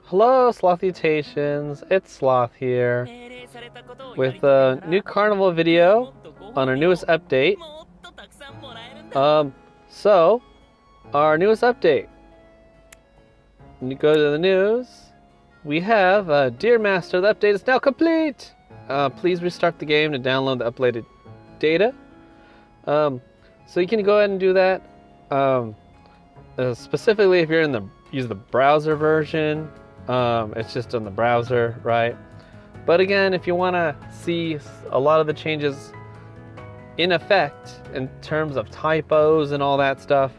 Hello, Slothutations. It's Sloth here with a new Carnival video on our newest update. So our newest update. When you go to the news, we have Dear Master, the update is now complete. Please restart the game to download the uploaded data. So you can go ahead and do that. Specifically, if you're use the browser version, it's just on the browser, right? But again, if you want to see a lot of the changes in effect in terms of typos and all that stuff,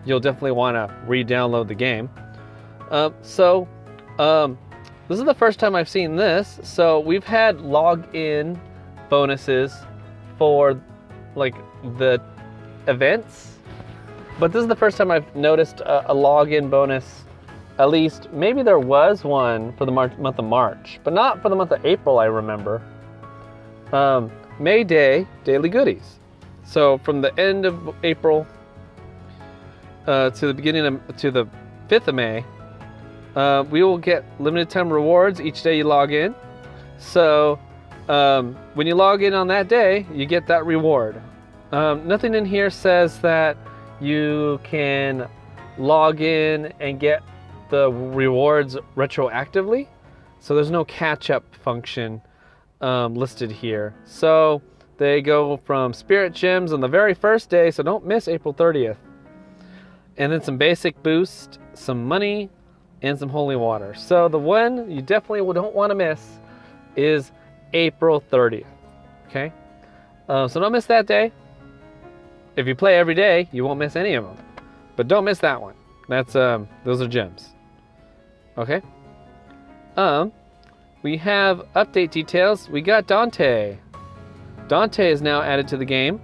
you'll definitely want to re-download the game. This is the first time I've seen this. So we've had login bonuses for like the events, but this is the first time I've noticed a login bonus. At least maybe there was one for the month of March, but not for the month of April, I remember. May Day daily goodies. So from the end of April to the to the 5th of May, we will get limited time rewards each day you log in. So when you log in on that day, you get that reward. Nothing in here says that you can log in and get the rewards retroactively. So there's no catch-up function listed here. So they go from Spirit Gems on the very first day, so don't miss April 30th. And then some basic boost, some money, and some holy water. So the one you definitely don't want to miss is April 30th, okay? So don't miss that day. If you play every day, you won't miss any of them. But don't miss that one. That's those are gems. Okay? We have update details. We got Dante. Dante is now added to the game.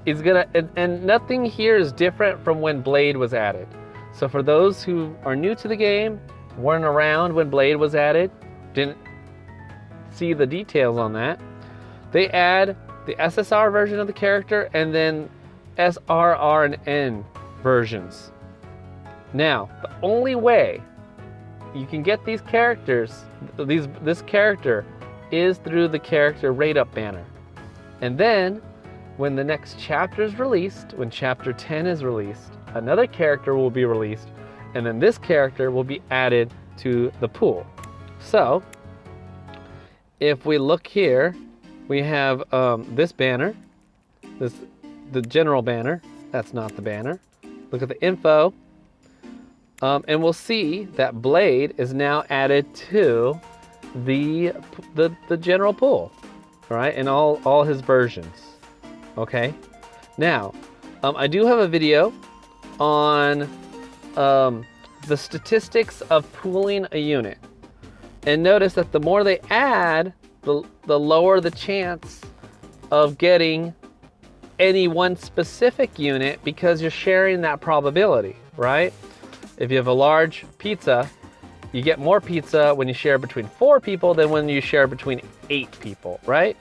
He's gonna, and nothing here is different from when Blade was added. So for those who are new to the game, weren't around when Blade was added, didn't see the details on that, they add the SSR version of the character and then SRR and N versions. Now, the only way you can get these characters, this character, is through the character rate up banner. And then, when the next chapter is released, when chapter 10 is released, another character will be released, and then this character will be added to the pool. So, if we look here, we have this banner, the general banner. That's not the banner. Look at the info. And we'll see that Blade is now added to the general pool, all right, in all his versions. Okay. Now, I do have a video on the statistics of pooling a unit, and notice that the more they add, the lower the chance of getting any one specific unit, because you're sharing that probability, right? If you have a large pizza, you get more pizza when you share between 4 people than when you share between 8 people, right?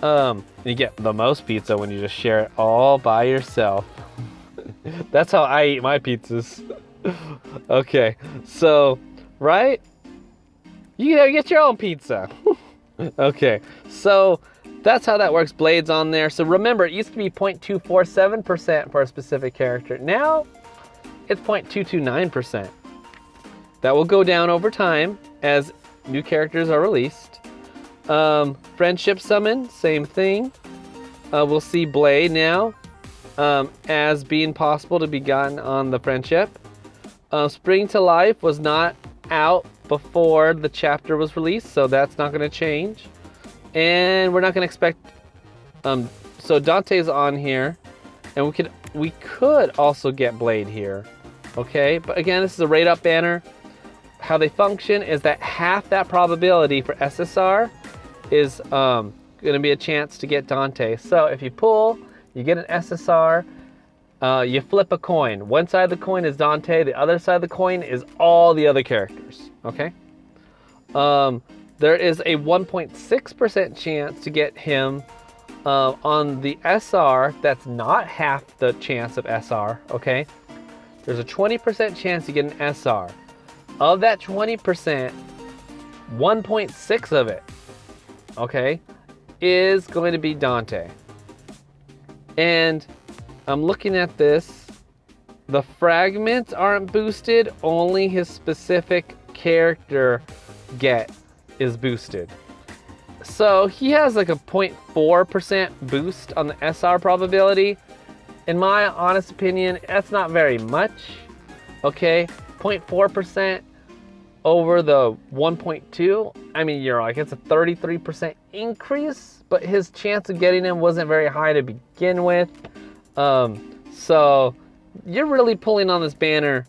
You get the most pizza when you just share it all by yourself. That's how I eat my pizzas. Okay, so, right? You get your own pizza. Okay, so that's how that works. Blade's on there. So remember, it used to be 0.247% for a specific character. Now, it's 0.229%. That will go down over time as new characters are released. Friendship Summon, same thing. We'll see Blade now as being possible to be gotten on the Friendship. Spring to Life was not out before the chapter was released, so that's not going to change. And we're not going to expect... so Dante's on here, and we could also get Blade here. Okay, but again, this is a rate up banner. How they function is that half that probability for SSR is going to be a chance to get Dante. So if you pull, you get an SSR, you flip a coin. One side of the coin is Dante, the other side of the coin is all the other characters, okay? There is a 1.6% chance to get him On the SR, that's not half the chance of SR, okay? There's a 20% chance you get an SR. Of that 20%, 1.6 of it, okay, is going to be Dante. And I'm looking at this. The fragments aren't boosted, only his specific character get is boosted. So he has like a 0.4% boost on the SR probability. In my honest opinion, that's not very much, okay? 0.4% over the 1.2. I mean, you're like, it's a 33% increase, but his chance of getting him wasn't very high to begin with. So you're really pulling on this banner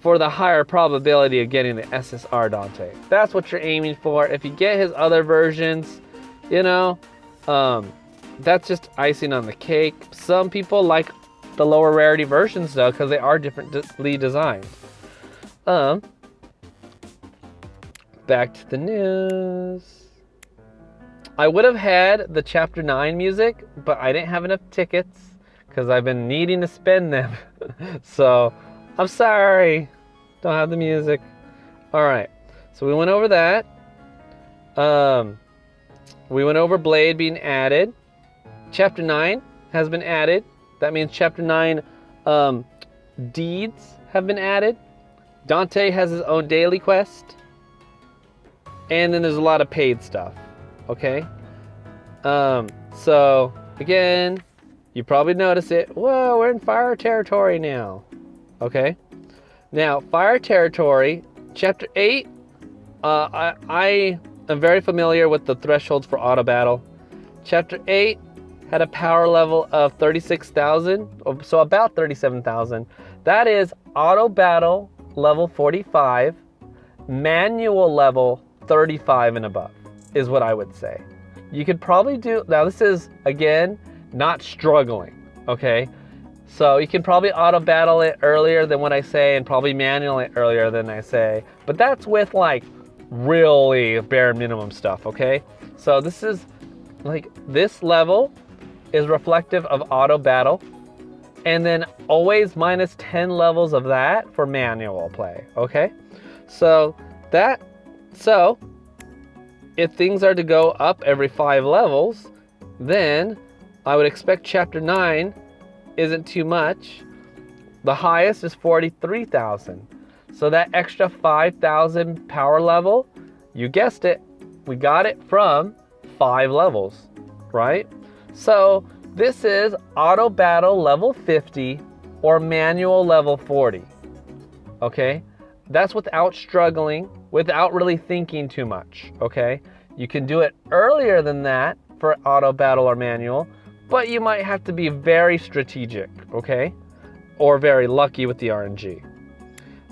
for the higher probability of getting the SSR Dante. That's what you're aiming for. If you get his other versions, you know, that's just icing on the cake. Some people like the lower rarity versions though, because they are differently designed. Back to the news. I would have had the Chapter 9 music, but I didn't have enough tickets because I've been needing to spend them. So, I'm sorry. Don't have the music. Alright, so we went over that. We went over Blade being added. Chapter 9 has been added. That means Chapter 9 deeds have been added. Dante has his own daily quest. And then there's a lot of paid stuff. Okay? So, again, you probably notice it. Whoa, we're in fire territory now. Okay? Now, fire territory, Chapter 8, I am very familiar with the thresholds for auto battle. Chapter 8 had a power level of 36,000, so about 37,000. That is auto battle level 45, manual level 35 and above, is what I would say. You could probably do, now this is, again, not struggling, okay? So you can probably auto battle it earlier than what I say and probably manual it earlier than I say. But that's with like really bare minimum stuff, okay? So this is like, this level is reflective of auto battle. And then always minus 10 levels of that for manual play, okay? So if things are to go up every 5 levels, then I would expect Chapter 9 isn't too much. The highest is 43,000. So that extra 5,000 power level, you guessed it, we got it from 5 levels, right? So this is auto battle level 50 or manual level 40, okay? That's without struggling, without really thinking too much, okay? You can do it earlier than that for auto battle or manual, but you might have to be very strategic, okay? Or very lucky with the RNG.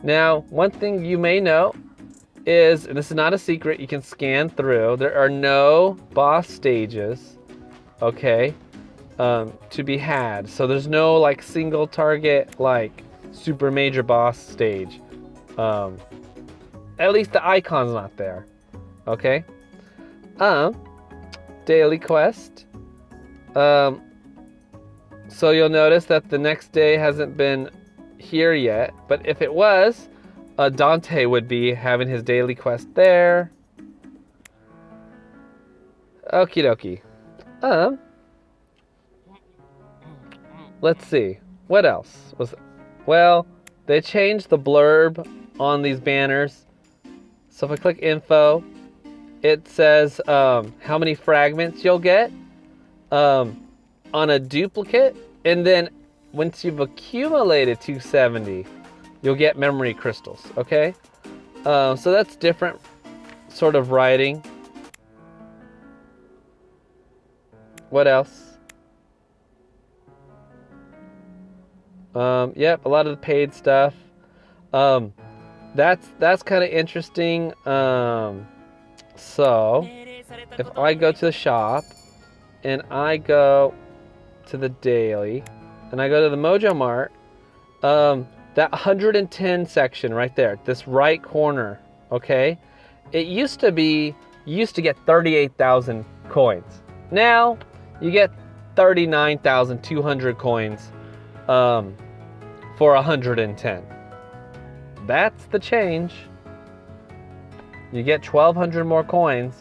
Now, one thing you may know is, and this is not a secret, you can scan through, there are no boss stages, okay, to be had. So there's no like single target, like super major boss stage. At least the icon's not there, okay? Daily quest. So you'll notice that the next day hasn't been here yet, but if it was, Dante would be having his daily quest there. Okie dokie. Let's see. What else was? Well, they changed the blurb on these banners. So if I click info, it says how many fragments you'll get on a duplicate, and then once you've accumulated 270, you'll get memory crystals, okay? So that's different sort of writing. What else? Yep, a lot of the paid stuff. That's kind of interesting. So if I go to the shop and I go to the daily and I go to the Mojo Mart, that 110 section right there, this right corner, okay? It used to be, you used to get 38,000 coins. Now you get 39,200 coins for 110. That's the change. You get 1,200 more coins.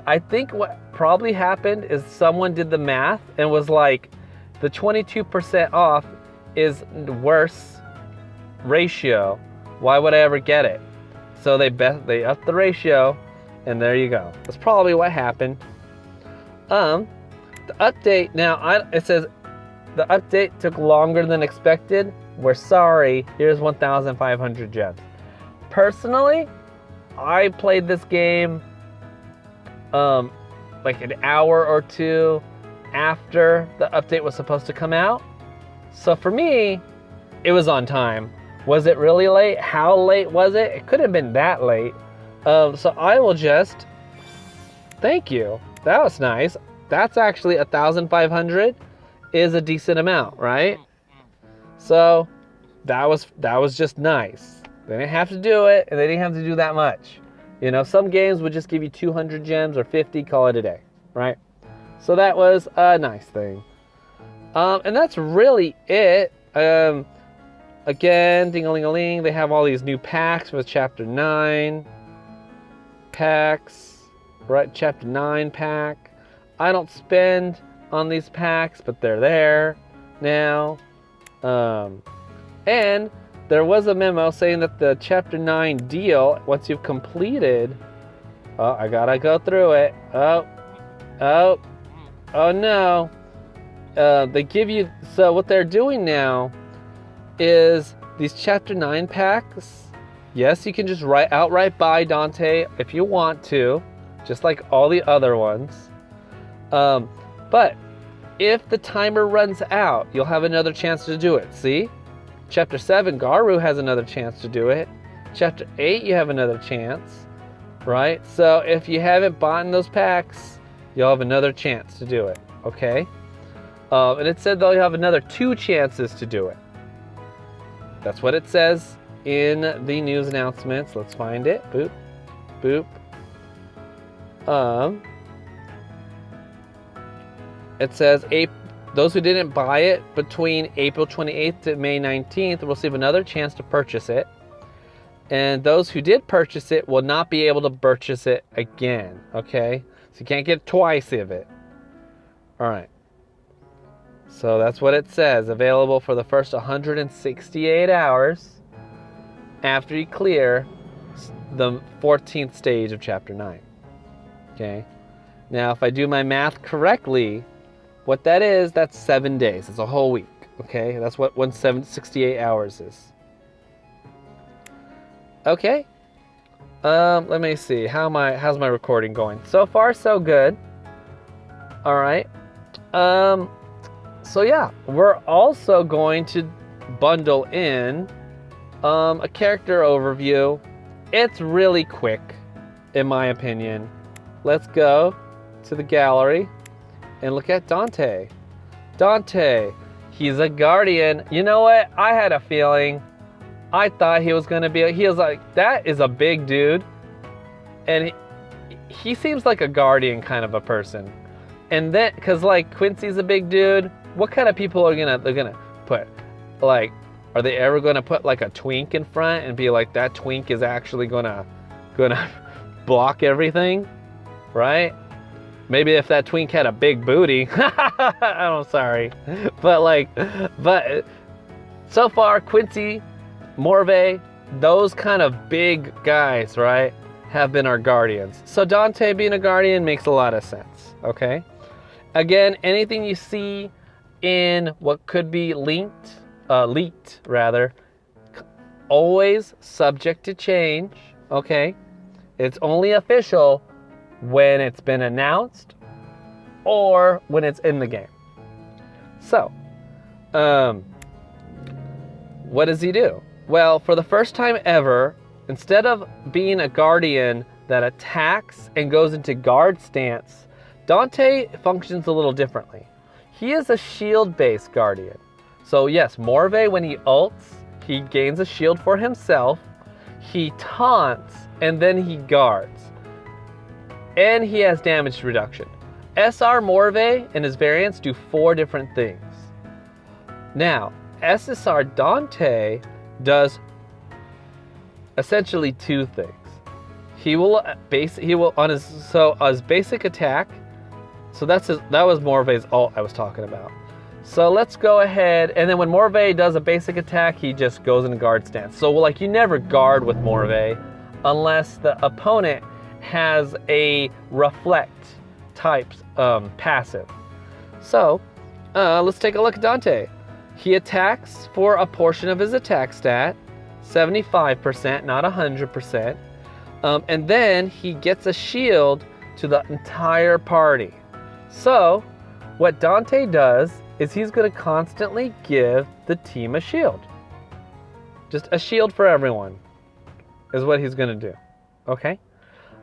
I think what probably happened is someone did the math and was like, the 22% off is worse ratio. Why would I ever get it? So they upped the ratio, and there you go. That's probably what happened. The update now, it says the update took longer than expected. We're sorry. Here's 1,500 gems. Personally, I played this game like an hour or two after the update was supposed to come out. So for me, it was on time. Was it really late? How late was it? It couldn't have been that late. So I will just, thank you. That was nice. That's actually 1,500 is a decent amount, right? So that was just nice. They didn't have to do it, and they didn't have to do that much. You know, some games would just give you 200 gems or 50, call it a day, right? So that was a nice thing. And that's really it. Again, ding-a-ling-a-ling, they have all these new packs with Chapter 9 packs, right? Chapter 9 pack. I don't spend on these packs, but they're there now. And there was a memo saying that the Chapter 9 deal, once you've completed... Oh, I gotta go through it. Oh no. They give you... So what they're doing now is these Chapter 9 packs. Yes, you can just outright buy Dante if you want to, just like all the other ones. But if the timer runs out, you'll have another chance to do it. See? Chapter 7, Garu has another chance to do it. Chapter 8, you have another chance, right? So if you haven't bought in those packs, you'll have another chance to do it, okay? And it said they'll have another 2 chances to do it. That's what it says in the news announcements. Let's find it. Boop, boop. It says those who didn't buy it between April 28th to May 19th will receive another chance to purchase it. And those who did purchase it will not be able to purchase it again, okay? So you can't get twice of it. All right. So that's what it says. Available for the first 168 hours after you clear the 14th stage of Chapter 9. Okay? Now, if I do my math correctly, what that is, that's 7 days. It's a whole week. Okay? That's what 168 hours is. Okay. Let me see. How's my recording going? So far, so good. All right. So yeah, we're also going to bundle in a character overview. It's really quick, in my opinion. Let's go to the gallery and look at Dante. Dante, he's a guardian. You know what? I had a feeling. I thought he was going to be, he was like, that is a big dude. And he seems like a guardian kind of a person. And then, because like Quincy's a big dude, what kind of people are they're gonna put, like, are they ever gonna put like a twink in front and be like, that twink is actually gonna block everything, right? Maybe if that twink had a big booty. I'm sorry, but so far Quincy, Morve, those kind of big guys, right, have been our guardians. So Dante being a guardian makes a lot of sense. Okay, again, anything you see in what could be leaked, always subject to change, okay? It's only official when it's been announced or when it's in the game. So, what does he do? Well, for the first time ever, instead of being a guardian that attacks and goes into guard stance, Dante functions a little differently. He is a shield-based guardian. So yes, Morve, when he ults, he gains a shield for himself, he taunts, and then he guards. And he has damage reduction. SR Morve and his variants do 4 different things. Now, SSR Dante does essentially 2 things. He will on his basic attack. So that was Morve's ult I was talking about. So let's go ahead, and then when Morve does a basic attack, he just goes in guard stance. So like you never guard with Morve unless the opponent has a reflect type passive. So let's take a look at Dante. He attacks for a portion of his attack stat, 75%, not 100%. And then he gets a shield to the entire party. So what Dante does is he's going to constantly give the team a shield. Just a shield for everyone is what he's going to do. Okay?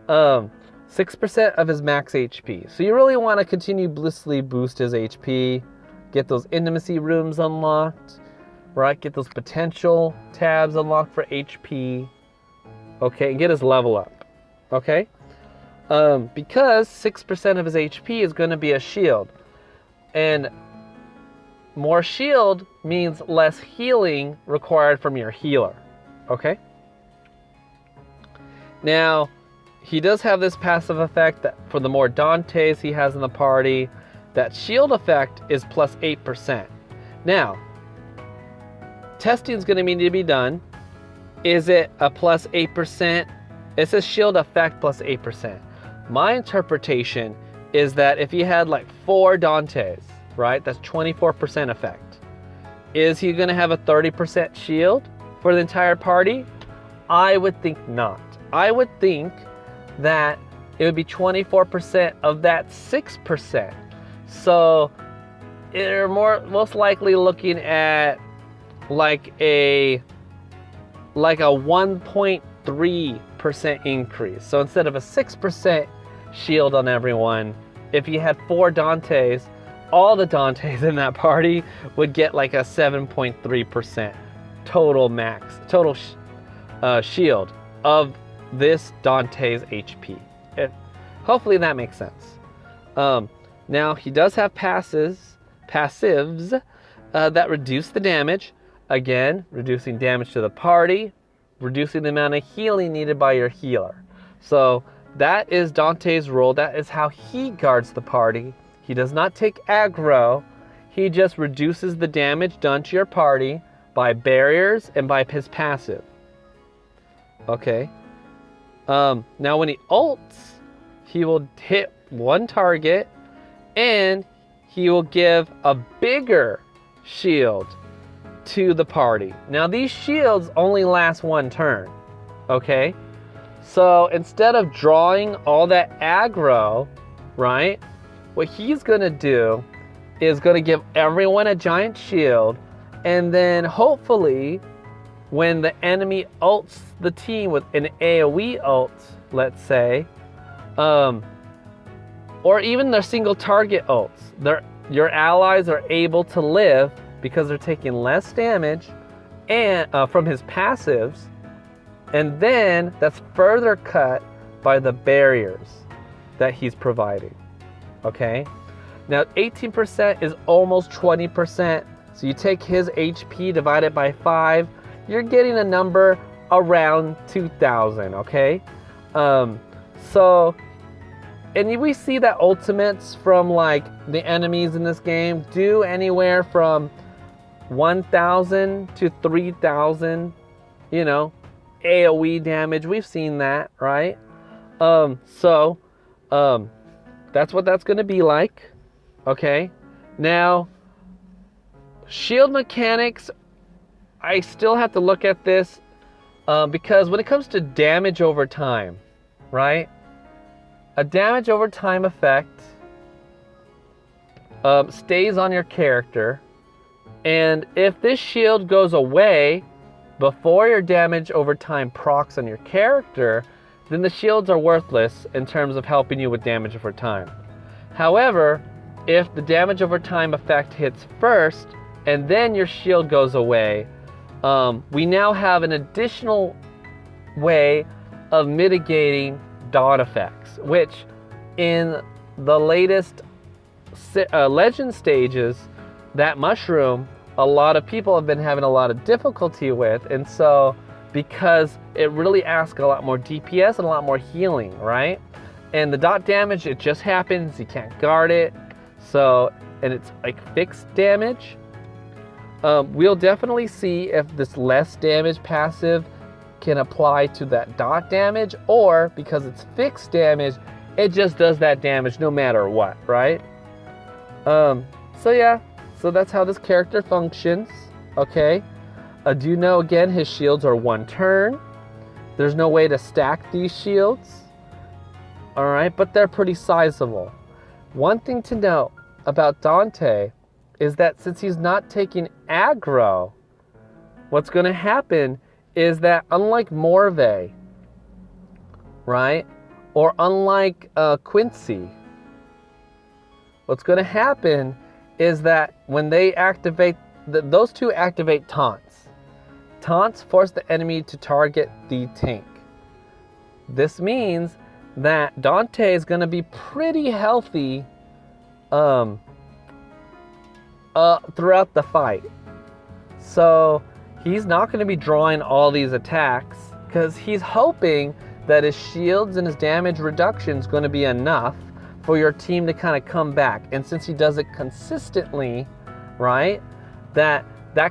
6% of his max HP. So you really want to continuously boost his HP, get those intimacy rooms unlocked, right? Get those potential tabs unlocked for HP. Okay, and get his level up. Okay? Because 6% of his HP is going to be a shield. And more shield means less healing required from your healer. Okay? Now, he does have this passive effect that for the more Dantes he has in the party, that shield effect is plus 8%. Now, testing is going to need to be done. Is it a plus 8%? It's a shield effect plus 8%. My interpretation is that if you had like 4 Dantes, right, that's 24% effect. Is he going to have a 30% shield for the entire party? I would think not. I would think that it would be 24% of that 6%. So you're most likely looking at like a 1.3% increase. So instead of a 6% shield on everyone, if you had 4 Dantes, all the Dantes in that party would get like a 7.3% total shield of this Dante's HP. Hopefully that makes sense. Now he does have passives that reduce the damage. Again, reducing damage to the party, reducing the amount of healing needed by your healer. So that is Dante's role. That is how he guards the party. He does not take aggro. He just reduces the damage done to your party by barriers and by his passive. Okay. Now when he ults, he will hit one target and he will give a bigger shield to the party. Now these shields only last 1 turn. Okay? So instead of drawing all that aggro, right? What he's gonna do is gonna give everyone a giant shield, and then hopefully when the enemy ults the team with an AoE ult, let's say, or even their single target ults, your allies are able to live because they're taking less damage and from his passives, and then that's further cut by the barriers that he's providing. Okay, now 18% is almost 20%, so you take his HP divided by 5, you're getting a number around 2,000. Okay, so, and we see that ultimates from like the enemies in this game do anywhere from 1,000 to 3,000, you know, AoE damage. We've seen that, right? That's what that's going to be like. Okay, now shield mechanics, I still have to look at this because when it comes to damage over time, right, a damage over time effect stays on your character, and if this shield goes away before your damage over time procs on your character, then the shields are worthless in terms of helping you with damage over time. However, if the damage over time effect hits first and then your shield goes away, we now have an additional way of mitigating dot effects, which in the latest legend stages, that mushroom, a lot of people have been having a lot of difficulty with, and so because it really asks a lot more DPS and a lot more healing, right? And the dot damage, it just happens, you can't guard it, so, and it's like fixed damage. We'll definitely see if this less damage passive can apply to that dot damage, or because it's fixed damage, it just does that damage no matter what, right? So yeah, so that's how this character functions, okay? Do you know, again, his shields are 1 turn. There's no way to stack these shields, all right, but they're pretty sizable. One thing to note about Dante is that since he's not taking aggro, what's going to happen is that unlike Morve, right, or unlike Quincy, what's going to happen is that when they activate, those two activate taunts. Taunts force the enemy to target the tank. This means that Dante is going to be pretty healthy throughout the fight. So he's not going to be drawing all these attacks because he's hoping that his shields and his damage reduction is going to be enough for your team to kind of come back. And since he does it consistently, right, that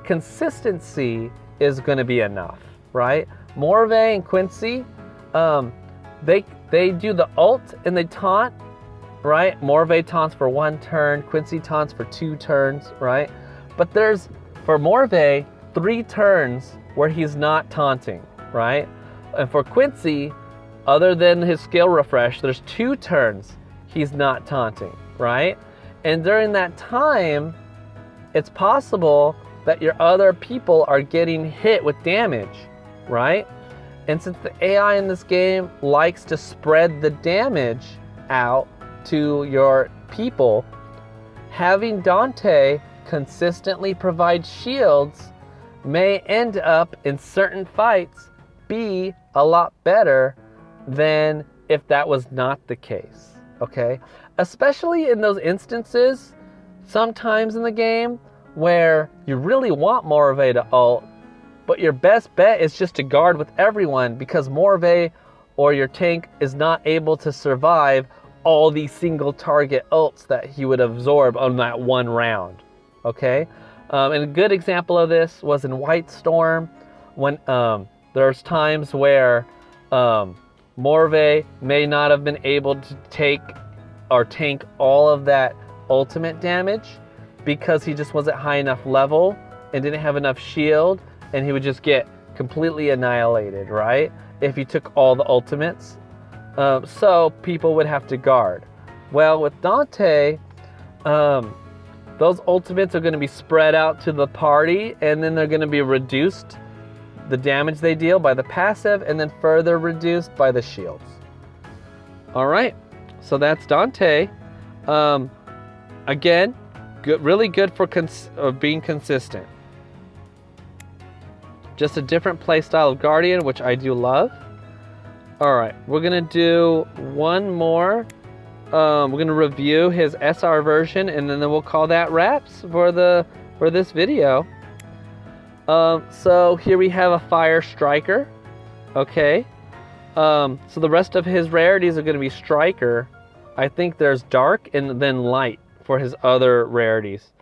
consistency is going to be enough, right? Morve and Quincy, they do the ult and they taunt, right? Morve taunts for 1 turn, Quincy taunts for 2 turns, right? But there's, for Morve, 3 turns where he's not taunting, right? And for Quincy, other than his skill refresh, there's 2 turns he's not taunting, right? And during that time, it's possible that your other people are getting hit with damage, right? And since the AI in this game likes to spread the damage out to your people, having Dante consistently provide shields may end up in certain fights be a lot better than if that was not the case, okay? Especially in those instances, sometimes in the game, where you really want Morve to ult, but your best bet is just to guard with everyone because Morve or your tank is not able to survive all these single target ults that he would absorb on that 1 round, okay? And a good example of this was in White Storm, when there's times where Morve may not have been able to take or tank all of that ultimate damage because he just wasn't high enough level and didn't have enough shield, and he would just get completely annihilated, right? If he took all the ultimates. So people would have to guard. Well, with Dante, those ultimates are going to be spread out to the party, and then they're going to be reduced, the damage they deal, by the passive, and then further reduced by the shields. All right, so that's Dante. Again, good, really good for being consistent. Just a different play style of Guardian, which I do love. All right, we're gonna do one more. We're gonna review his SR version, and then we'll call that wraps for this video. So here we have a Fire Striker. Okay. So the rest of his rarities are gonna be Striker. I think there's Dark and then Light for his other rarities.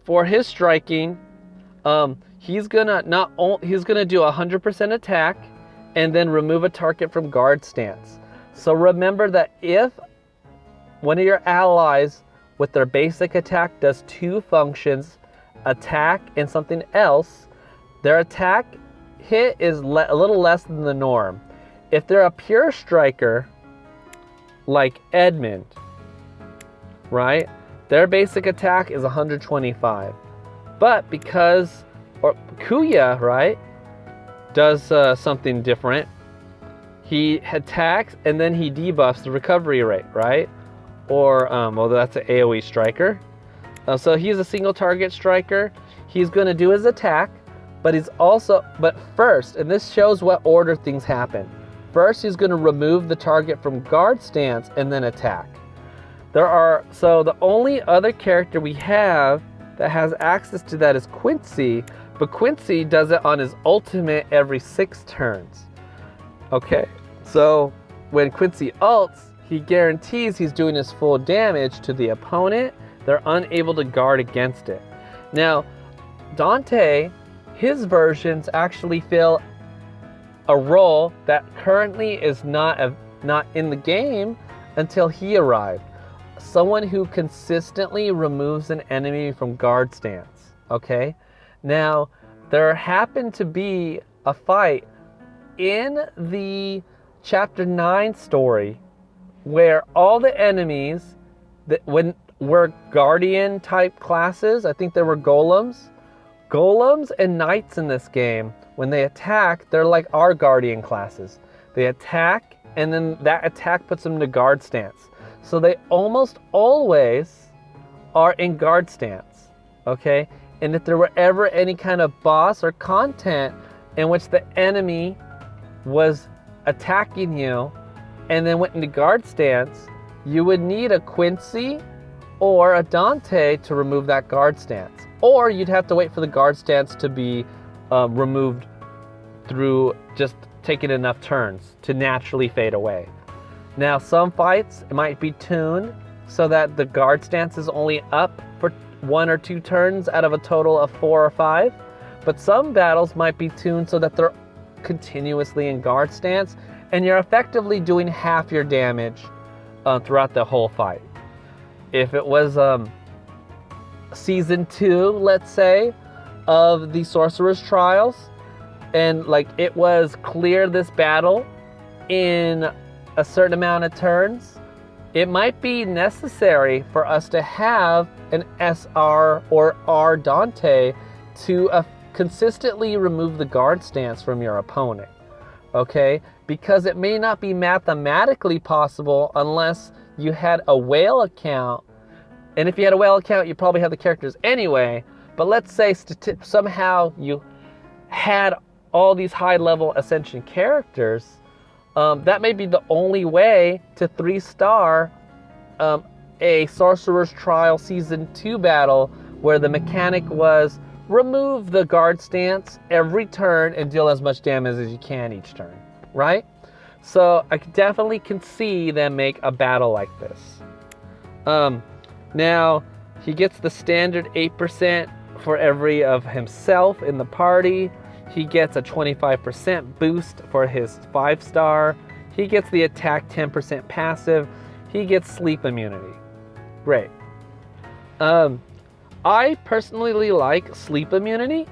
For his striking, he's gonna do 100% attack and then remove a target from guard stance. So remember that if one of your allies with their basic attack does 2 functions, attack and something else, their attack hit is a little less than the norm. If they're a pure striker, like Edmund, right, their basic attack is 125. But because, or Kuya, right, does something different. He attacks and then he debuffs the recovery rate, right? Or, well, that's an AoE striker. So he's a single target striker. He's going to do his attack, but first, and this shows what order things happen. First, he's going to remove the target from guard stance and then attack. So the only other character we have that has access to that is Quincy, but Quincy does it on his ultimate every 6 turns. Okay, so when Quincy ults, he guarantees he's doing his full damage to the opponent. They're unable to guard against it. Now, Dante, his versions actually fill a role that currently is not in the game until he arrived. Someone who consistently removes an enemy from guard stance, okay? Now, there happened to be a fight in the Chapter 9 story where all the enemies that were Guardian type classes, I think there were Golems and Knights in this game. When they attack, they're like our Guardian classes. They attack, and then that attack puts them to guard stance. So they almost always are in guard stance, okay? And if there were ever any kind of boss or content in which the enemy was attacking you and then went into guard stance, you would need a Quincy or a Dante to remove that guard stance. Or you'd have to wait for the guard stance to be removed through just taking enough turns to naturally fade away. Now, some fights might be tuned so that the guard stance is only up for 1 or 2 turns out of a total of 4 or 5. But some battles might be tuned so that they're continuously in guard stance, and you're effectively doing half your damage throughout the whole fight. If it was season 2, let's say, of the Sorcerer's Trials, and like it was clear this battle in a certain amount of turns, it might be necessary for us to have an SR or R Dante to consistently remove the guard stance from your opponent, okay? Because it may not be mathematically possible unless you had a whale account, and if you had a whale account, you probably have the characters anyway, but let's say somehow you had all these high-level Ascension characters, that may be the only way to 3-star a Sorcerer's Trial Season 2 battle where the mechanic was remove the guard stance every turn and deal as much damage as you can each turn, right? So I definitely can see them make a battle like this. Now, he gets the standard 8% for every of himself in the party. He gets a 25% boost for his 5-star. He gets the attack 10% passive. He gets sleep immunity. Great. I personally like sleep immunity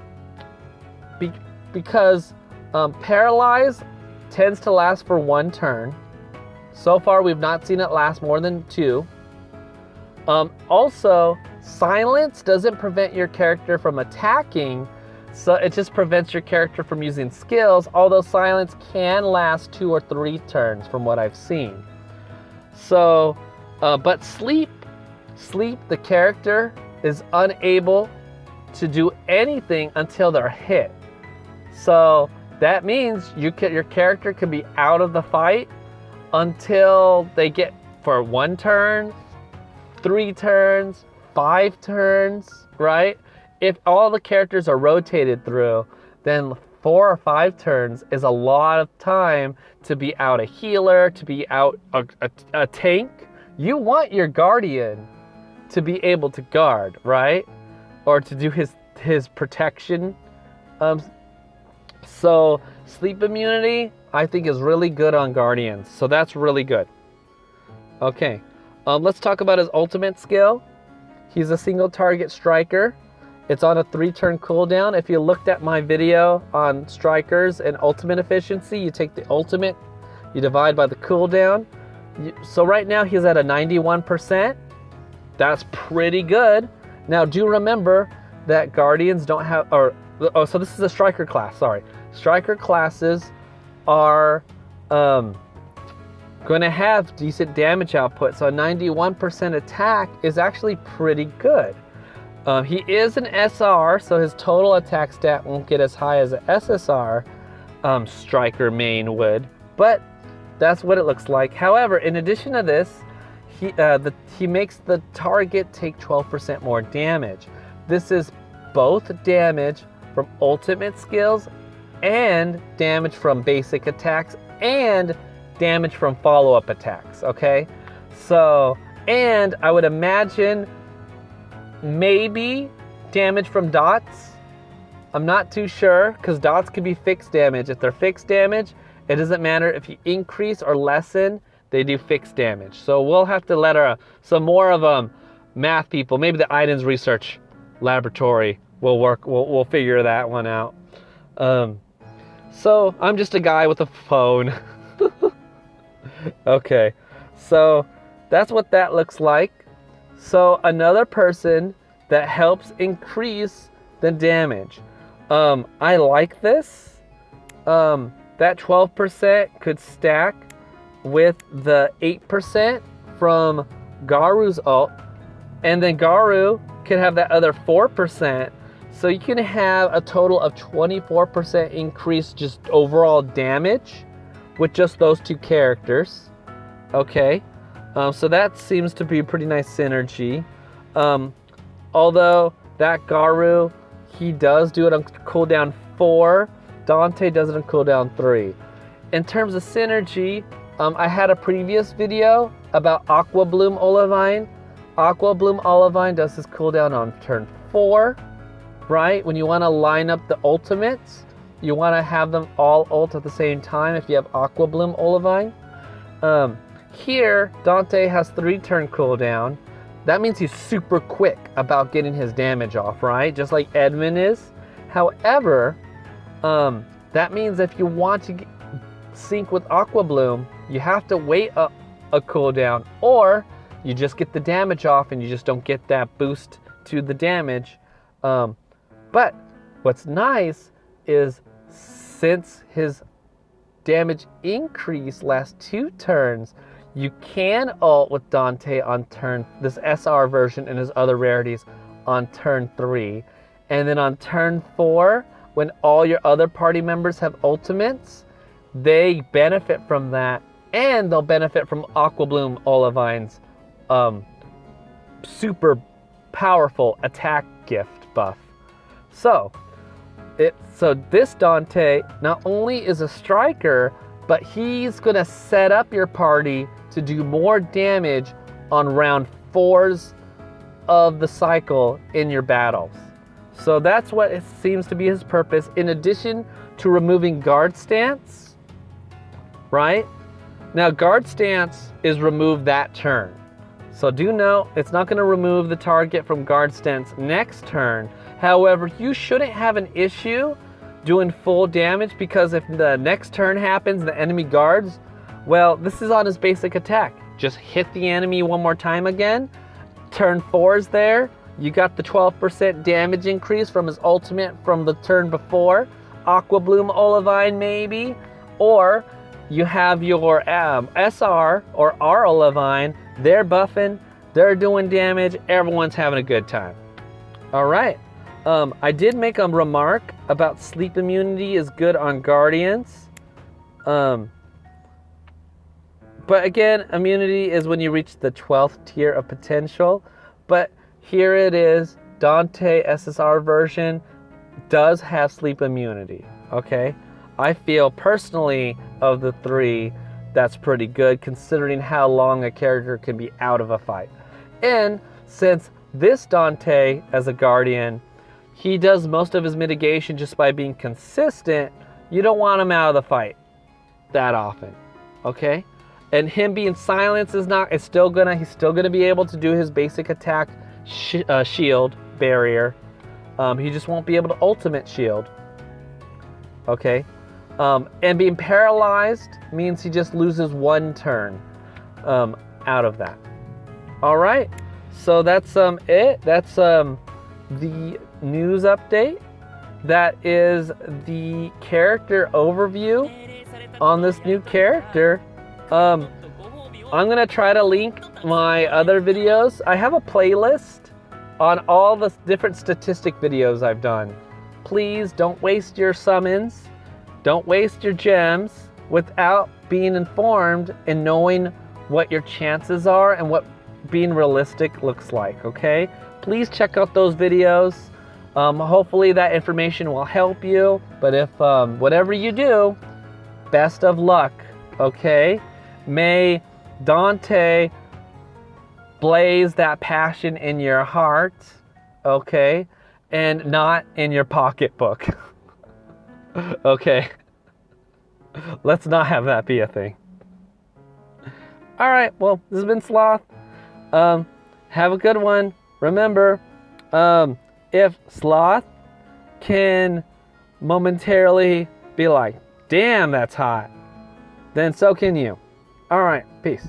because paralyze tends to last for 1 turn. So far, we've not seen it last more than 2. Also, silence doesn't prevent your character from attacking, so it just prevents your character from using skills, although silence can last 2 or 3 turns from what I've seen. So, but sleep, the character is unable to do anything until they're hit. So that means your character can be out of the fight until they get for 1 turn, 3 turns, 5 turns, right? If all the characters are rotated through, then 4 or 5 turns is a lot of time to be out a healer, to be out a tank. You want your Guardian to be able to guard, right? Or to do his protection. So sleep immunity, I think, is really good on Guardians. So that's really good. Okay, let's talk about his ultimate skill. He's a single target striker. It's on a 3-turn cooldown. If you looked at my video on strikers and ultimate efficiency, you take the ultimate, you divide by the cooldown. So right now he's at a 91%. That's pretty good. Now do remember that Guardians don't have, so this is a striker class, sorry. Striker classes are going to have decent damage output, so a 91% attack is actually pretty good. He is an SR, so his total attack stat won't get as high as an SSR striker main would, but that's what it looks like. However, in addition to this, he makes the target take 12% more damage. This is both damage from ultimate skills and damage from basic attacks and damage from follow-up attacks, okay? So, and I would imagine maybe damage from dots. I'm not too sure, because dots can be fixed damage. If they're fixed damage, it doesn't matter if you increase or lessen, they do fixed damage. So we'll have to let some more of math people, maybe the items research laboratory we'll figure that one out. So I'm just a guy with a phone. Okay, so that's what that looks like. So another person that helps increase the damage. I like this. That 12% could stack with the 8% from Garu's ult, and then Garu can have that other 4%. So you can have a total of 24% increase just overall damage with just those two characters. Okay, so that seems to be a pretty nice synergy. Although that Garu, he does do it on cooldown 4, Dante does it on cooldown 3. In terms of synergy, I had a previous video about Aqua Bloom Olivine. Aqua Bloom Olivine does his cooldown on turn 4, right? When you want to line up the ultimates, you want to have them all ult at the same time if you have Aqua Bloom Olivine. Here, Dante has 3 turn cooldown. That means he's super quick about getting his damage off, right? Just like Edmund is. However, that means if you want to sync with Aqua Bloom, you have to wait a cooldown, or you just get the damage off and you just don't get that boost to the damage. But what's nice is since his damage increase last 2 turns, you can ult with Dante on this SR version and his other rarities on turn 3. And then on turn 4, when all your other party members have ultimates, they benefit from that, and they'll benefit from Aqua Bloom Olivine's super powerful attack gift buff. So this Dante not only is a striker, but he's gonna set up your party to do more damage on round 4s of the cycle in your battles. So that's what it seems to be his purpose, in addition to removing guard stance, right? Now guard stance is removed that turn. So do know it's not gonna remove the target from guard stance next turn. However, you shouldn't have an issue doing full damage, because if the next turn happens, the enemy guards, well, this is on his basic attack. Just hit the enemy one more time again. Turn 4's there. You got the 12% damage increase from his ultimate from the turn before. Aqua Bloom Olivine maybe. Or you have your SR or R Olivine. They're buffing. They're doing damage. Everyone's having a good time. All right. I did make a remark about sleep immunity is good on Guardians. But again, immunity is when you reach the 12th tier of potential. But here it is, Dante SSR version does have sleep immunity, okay? I feel personally of the 3, that's pretty good considering how long a character can be out of a fight. And since this Dante as a Guardian, he does most of his mitigation just by being consistent, you don't want him out of the fight that often, okay? And him being silenced he's still gonna be able to do his basic attack shield barrier. He just won't be able to ultimate shield, okay? And being paralyzed means he just loses 1 turn out of that. All right, so that's it. That's the news update. That is the character overview on this new character. I'm gonna try to link my other videos. I have a playlist on all the different statistic videos I've done. Please don't waste your summons, don't waste your gems without being informed and knowing what your chances are and what being realistic looks like, okay? Please check out those videos. Hopefully that information will help you. But if whatever you do, best of luck, okay? May Dante blaze that passion in your heart, okay? And not in your pocketbook. Okay? Let's not have that be a thing. All right, well, this has been Sloth. Have a good one. Remember, if Sloth can momentarily be like, damn, that's hot, then so can you. All right, peace.